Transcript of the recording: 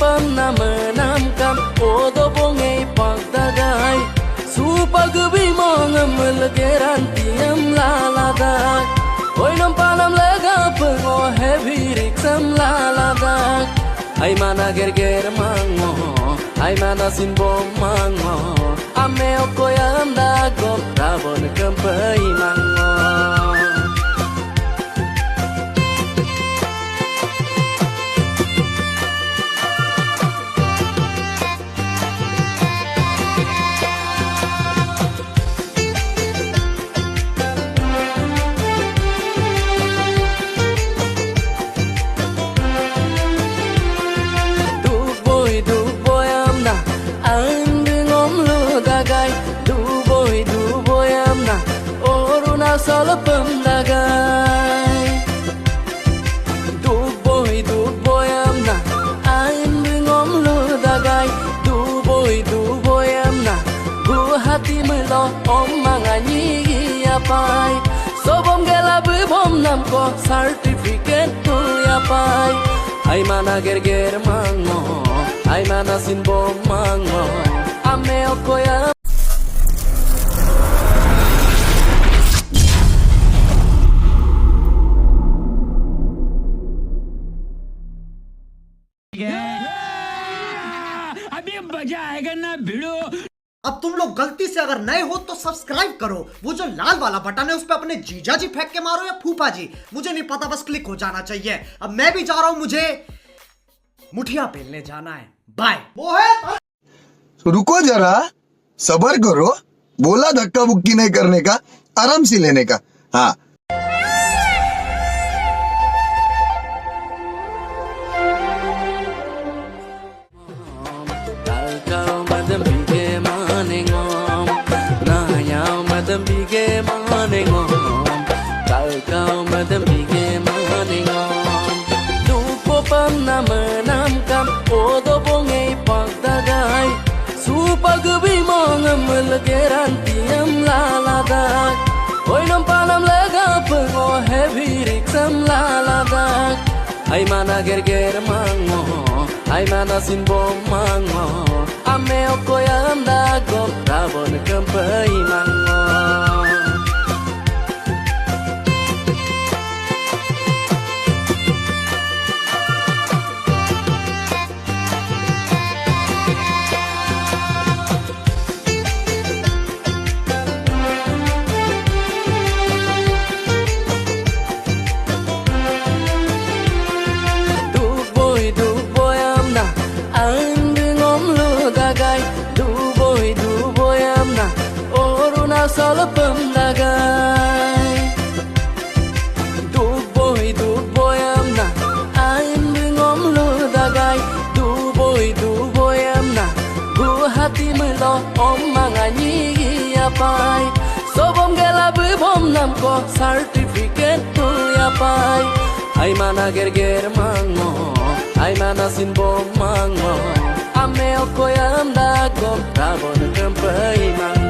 pernah menamkan odo bongai pagdagai supag bimong melegeran tiam laladak oi nampanam lega pengo heavy riksam laladak ai mana ger mango ai mana sinbo mango ame okoyam dagom rabon kempai mango solo pemdagai duk boy amna ain bingom lu dagai duk boy amna gu hati melo om mangani apai sobom gela bom nam ko certificate tu apai ai mana ger mango ai mana sin bom mango ame okoya अभी मजा आएगा ना भिड़ो। अब तुम लोग गलती से अगर नए हो तो सब्सक्राइब करो, वो जो लाल वाला बटन है उस पे अपने जीजा जी फेंक के मारो या फूफा जी, मुझे नहीं पता, बस क्लिक हो जाना चाहिए। अब मैं भी जा रहा हूं, मुझे मुठिया पेलने जाना है। बाय। रुको जरा, सबर करो, बोला धक्का बुक्की नहीं करने का, आराम से लेने का। हाँ pernah menamkan odo bongai pagdagai supag bimong melegeran tiam laladak oi nampanam lega pengo heavy riksam laladak ai mana ger mango ai mana sinbo mango ame okoyam dagom rabon kempai mango solo pemdagai duk boy amna ain bingom lu dagai duk boy amna gu hati melo om mangani apai sobom gela bom nam ko certificate tu apai ai mana ger mango ai mana sinbo mango ame okoyam dagom rabon kempai mango